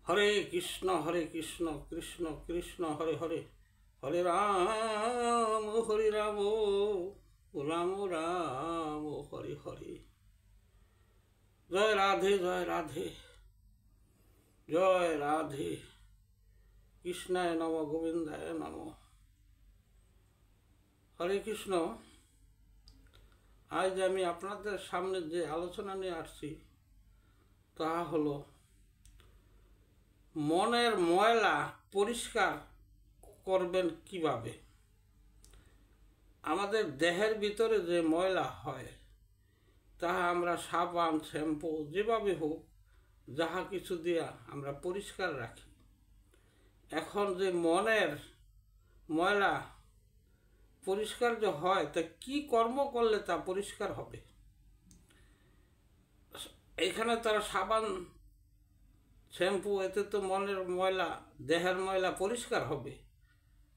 হরে কৃষ্ণ কৃষ্ণ কৃষ্ণ হরে হরে, হরে রাম রাম রাম হরে হরে। জয় রাধে জয় রাধে জয় রাধে। কৃষ্ণায় নম গোবিন্দায় নম। হরে কৃষ্ণ। আজ আমি আপনাদের সামনে যে আলোচনা নিয়ে আসছি তা হলো মনের ময়লা পরিষ্কার করবেন কিভাবে। আমাদের দেহের ভিতরে যে ময়লা হয় তাহা আমরা সাবান শ্যাম্পু যেভাবে হোক যাহা কিছু দিয়া আমরা পরিষ্কার রাখি। এখন যে মনের ময়লা পরিষ্কার যে হয় তা কি কর্ম করলে তা পরিষ্কার হবে। এখানে তারা সাবান শ্যাম্পু এতে তো মনের ময়লা দেহের ময়লা পরিষ্কার হবে,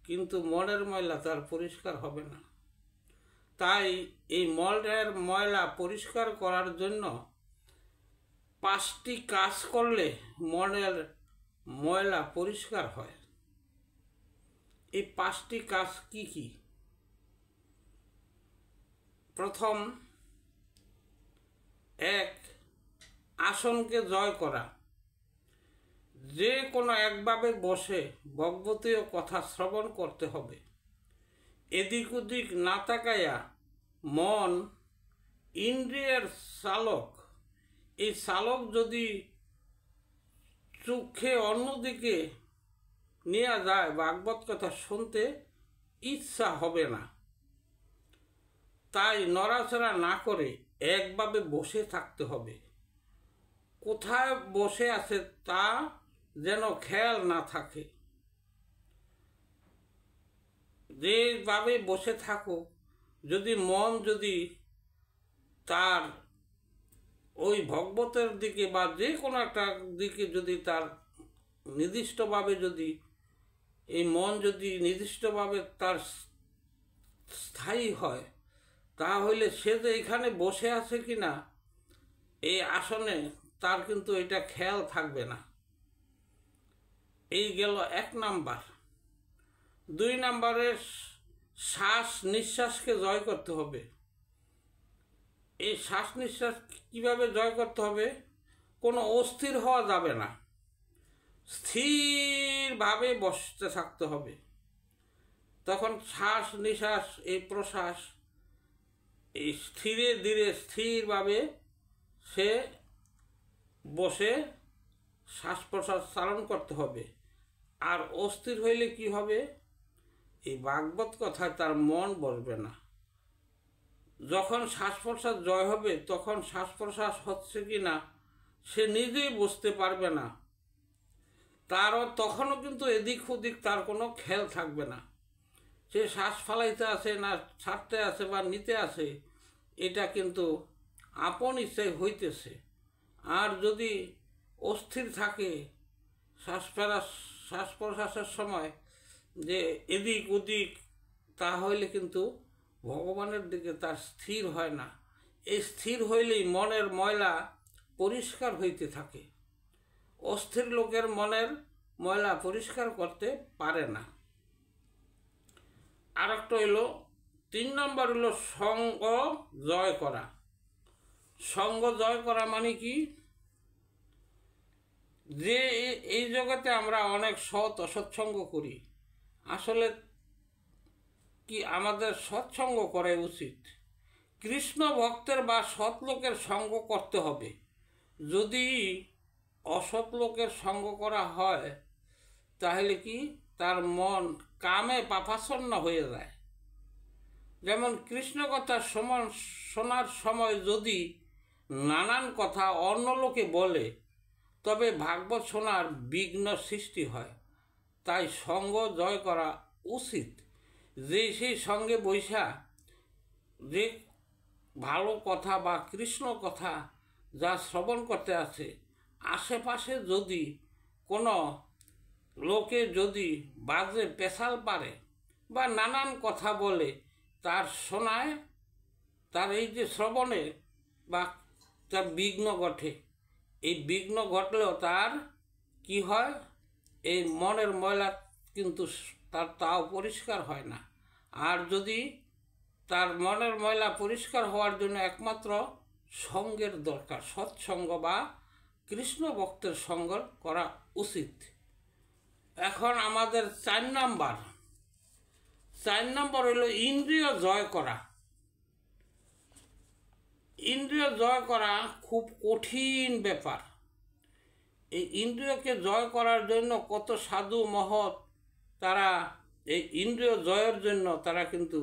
কিন্তু মনের ময়লা তার পরিষ্কার হবে না। তাই এই মনের ময়লা পরিষ্কার করার জন্য 5টি কাজ করলে মনের ময়লা পরিষ্কার হয়। এই 5টি কাজ কি কি? প্রথম, 1. আসনকে জয় করা। যে কোনো একভাবে বসে ভগবতীয় কথা শ্রবণ করতে হবে। এদিক ওদিক না তাকাইয়া মন ইন্দ্রিয়ের চালক। এই চালক যদি চোখে অন্যদিকে নিয়ে যায় ভাগবত কথা শুনতে ইচ্ছা হবে না। তাই নড়াচড়া না করে একভাবে বসে থাকতে হবে। কোথায় বসে আছে তা যেন খেয়াল না থাকে। যেভাবে বসে থাকুক, যদি মন যদি তার ওই ভগবতের দিকে বা যে কোনো একটা দিকে যদি তার নির্দিষ্টভাবে যদি এই মন যদি নির্দিষ্টভাবে তার স্থায়ী হয়, তাহলে সে যে এখানে বসে আছে কিনা এই আসনে তার কিন্তু এটা খেয়াল থাকবে না। এই গেল 1 নাম্বার। 2 নাম্বারে শ্বাস নিঃশ্বাসকে জয় করতে হবে। এই শ্বাস নিঃশ্বাস কিভাবে জয় করতে হবে? কোনো অস্থির হওয়া যাবে না, স্থিরভাবে বসতে থাকতে হবে। তখন শ্বাস নিঃশ্বাস এই প্রশ্বাস এই ধীরে ধীরে স্থিরভাবে সে বসে শ্বাস প্রশ্বাস চালন করতে হবে। আর অস্থির হইলে কি হবে? এই ভাগবত কথায় তার মন বসবে না। যখন শ্বাস প্রশ্বাস জয় হবে তখন শ্বাস প্রশ্বাস হচ্ছে কি না সে নিজেই বুঝতে পারবে না। তারও তখনও কিন্তু এদিক ওদিক তার কোনো খেয়াল থাকবে না। সে শ্বাস ফালাইতে আছে না ছাড়তে আছে বা নিতে আছে, এটা কিন্তু আপন ইচ্ছায় হইতেছে। আর যদি অস্থির থাকে শ্বাস প্রশ্বাসের সময় যে এদিক ওদিক, তাহলে কিন্তু ভগবানের দিকে তার স্থির হয় না। এই স্থির হইলেই মনের ময়লা পরিষ্কার হইতে থাকে। অস্থির লোকের মনের ময়লা পরিষ্কার করতে পারে না। আর একটা হইল 3 নম্বর হইল সঙ্গ জয় করা। সঙ্গ জয় করা মানে কি? যে এই জগতে আমরা অনেক সৎ অসৎসঙ্গ করি, আসলে কি আমাদের সৎসঙ্গ করা উচিত। কৃষ্ণ ভক্তের বা সৎ লোকের সঙ্গ করতে হবে। যদি অসৎ লোকের সঙ্গ করা হয় তাহলে কি তার মন কামে পাপাচ্ছন্ন হয়ে যায়। যেমন কৃষ্ণ কথা শোনার সময় যদি নানান কথা অন্য লোকে বলে তবে ভাগবত শোনার বিঘ্ন সৃষ্টি হয়। তাই সঙ্গ জয় করা উচিত। যে সেই সঙ্গে বৈশা যে ভালো কথা বা কৃষ্ণ কথা যা শ্রবণ করতে আছে, আশেপাশে যদি কোনো লোকে যদি বাজে পেশাল পারে বা নানান কথা বলে তার শোনায়, তার এই যে শ্রবণে বা তার বিঘ্ন ঘটে। এই বিঘ্ন ঘটলেও তার কি হয়, এই মনের ময়লা কিন্তু তাও পরিষ্কার হয় না। আর যদি তার মনের ময়লা পরিষ্কার হওয়ার জন্য একমাত্র সঙ্গের দরকার, সৎসঙ্গ বা কৃষ্ণ ভক্তের সঙ্গ করা উচিত। এখন আমাদের 4 নম্বর হলো ইন্দ্রিয় জয় করা। ইন্দ্রিয় জয় করা খুব কঠিন ব্যাপার। এই ইন্দ্রিয়কে জয় করার জন্য কত সাধু মহৎ তারা এই ইন্দ্রিয় জয়ের জন্য তারা কিন্তু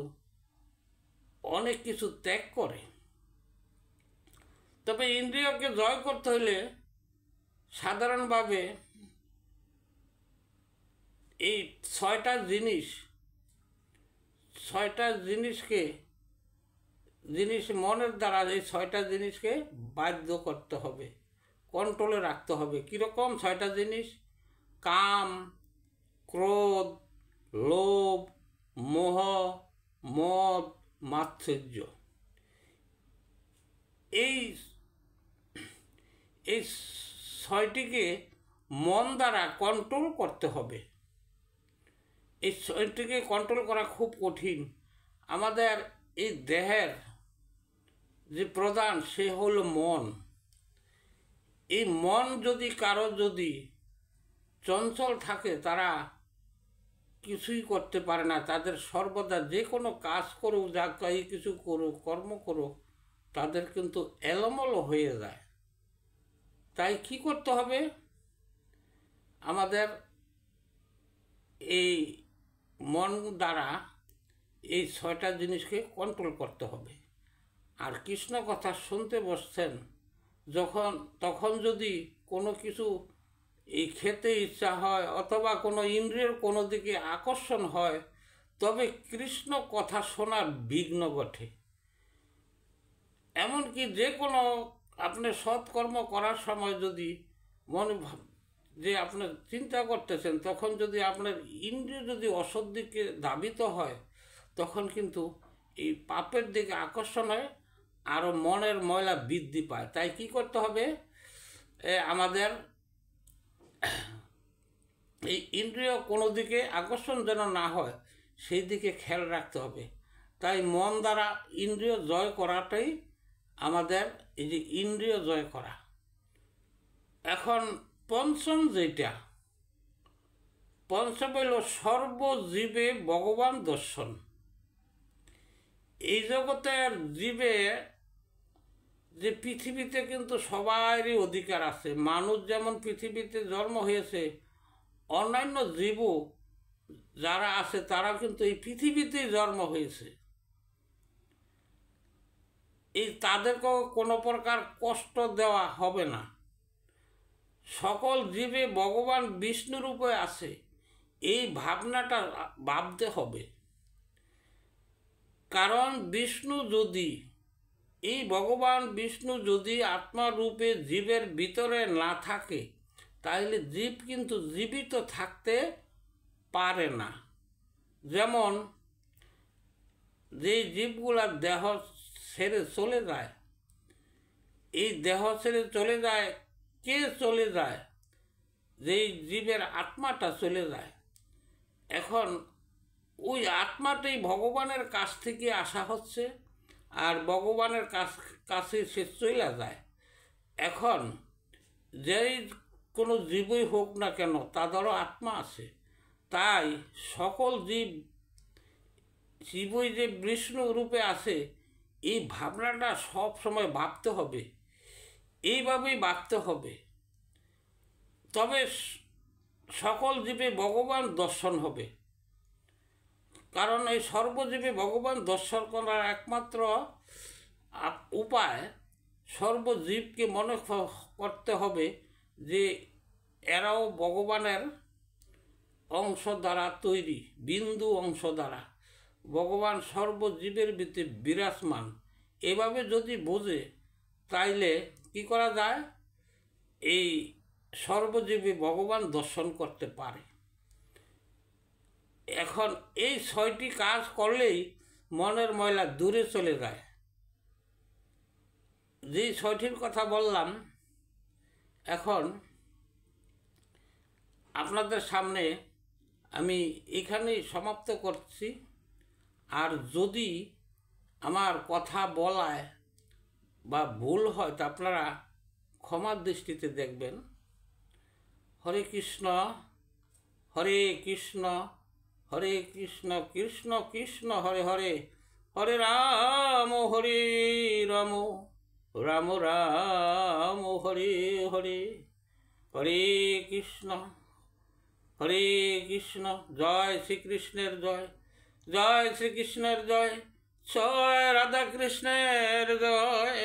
অনেক কিছু ত্যাগ করে। তবে ইন্দ্রিয়কে জয় করতে হলে সাধারণভাবে এই 6টা জিনিস মনের দ্বারা এই 6টা জিনিসকে বাধ্য করতে হবে, কন্ট্রোলে রাখতে হবে। কীরকম 6টা জিনিস? কাম, ক্রোধ, লোভ, মোহ, মদ, মাৎসর্য। এই 6টিকে মন দ্বারা কন্ট্রোল করতে হবে। এই 6টিকে কন্ট্রোল করা খুব কঠিন। আমাদের এই দেহের যে প্রধান সে হলো মন। এই মন যদি কারো যদি চঞ্চল থাকে তারা কিছুই করতে পারে না। তাদের সর্বদা যে কোনো কাজ করুক, যা কিছু করুক, কর্ম করুক, তাদের কিন্তু এলোমেলো হয়ে যায়। তাই কি করতে হবে? আমাদের এই মন দ্বারা এই 6টা জিনিসকে কন্ট্রোল করতে হবে। আর কৃষ্ণ কথা শুনতে বসছেন তখন যদি কোনো কিছু এই খেতে ইচ্ছা হয় অথবা কোনো ইন্দ্রিয়ের কোনো দিকে আকর্ষণ হয়, তবে কৃষ্ণ কথা শোনার বিঘ্ন ঘটে। এমনকি যে কোনো আপনি সৎকর্ম করার সময় যদি মনে যে আপনার চিন্তা করতেছেন, তখন যদি আপনার ইন্দ্রিয় যদি অসৎ দিকে ধাবিত হয়, তখন কিন্তু এই পাপের দিকে আকর্ষণ হয়, আরও মনের ময়লা বৃদ্ধি পায়। তাই কি করতে হবে? আমাদের এই ইন্দ্রিয় কোনো দিকে আকর্ষণ যেন না হয়, সেই দিকে খেয়াল রাখতে হবে। তাই মন দ্বারা ইন্দ্রিয় জয় করাটাই আমাদের এই যে ইন্দ্রিয় জয় করা। এখন পঞ্চম হল সর্বজীবে ভগবান দর্শন। এই জগতের জীবে যে পৃথিবীতে কিন্তু সবারই অধিকার আছে। মানুষ যেমন পৃথিবীতে জন্ম হয়েছে, অন্যান্য জীবও যারা আছে তারা কিন্তু এই পৃথিবীতেই জন্ম হয়েছে। এই তাদেরকেও কোনো প্রকার কষ্ট দেওয়া হবে না। সকল জীবে ভগবান বিষ্ণু রূপে আছে, এই ভাবনাটা ভাবতে হবে। কারণ ভগবান বিষ্ণু যদি আত্মারূপে জীবের ভিতরে না থাকে, তাহলে জীব কিন্তু জীবিত থাকতে পারে না। যেমন যেই জীবগুলা দেহ ছেড়ে চলে যায়, এই দেহ ছেড়ে চলে যায়, কে চলে যায়? যেই জীবের আত্মাটা চলে যায়। এখন ওই আত্মাটাই ভগবানের কাছ থেকে আসা হচ্ছে, আর ভগবানের কাছে সে চলে যায়। এখন যেই কোনো জীবই হোক না কেন, তাদেরও আত্মা আছে। তাই সকল জীবই যে বিষ্ণু রূপে আছে, এই ভাবনাটা সব সময় ভাবতে হবে। এইভাবেই ভাবতে হবে, তবে সকল জীবে ভগবান দর্শন হবে। কারণ এই সর্বজীবে ভগবান দর্শন করার একমাত্র উপায়, সর্বজীবকে মনে করতে হবে যে এরাও ভগবানের অংশ দ্বারা তৈরি, বিন্দু অংশ দ্বারা ভগবান সর্বজীবের ভিতরে বিরাজমান। এভাবে যদি বোঝে, তাইলে কি করা যায়? এই সর্বজীবী ভগবান দর্শন করতে পারে। এখন এই 6টি কাজ করলেই মনের ময়লা দূরে চলে যায়। যেই 6টির কথা বললাম, এখন আপনাদের সামনে আমি এখানেই সমাপ্ত করছি। আর যদি আমার কথা বলায় বা ভুল হয় তা আপনারা ক্ষমার দৃষ্টিতে দেখবেন। হরে কৃষ্ণ হরে কৃষ্ণ হরে কৃষ্ণ কৃষ্ণ কৃষ্ণ হরে হরে, হরে রাম রাম রাম রাম হরে হরে, হরে কৃষ্ণ হরে কৃষ্ণ। জয় শ্রীকৃষ্ণের জয়, জয় শ্রীকৃষ্ণের জয়, জয় রাধা কৃষ্ণের জয়।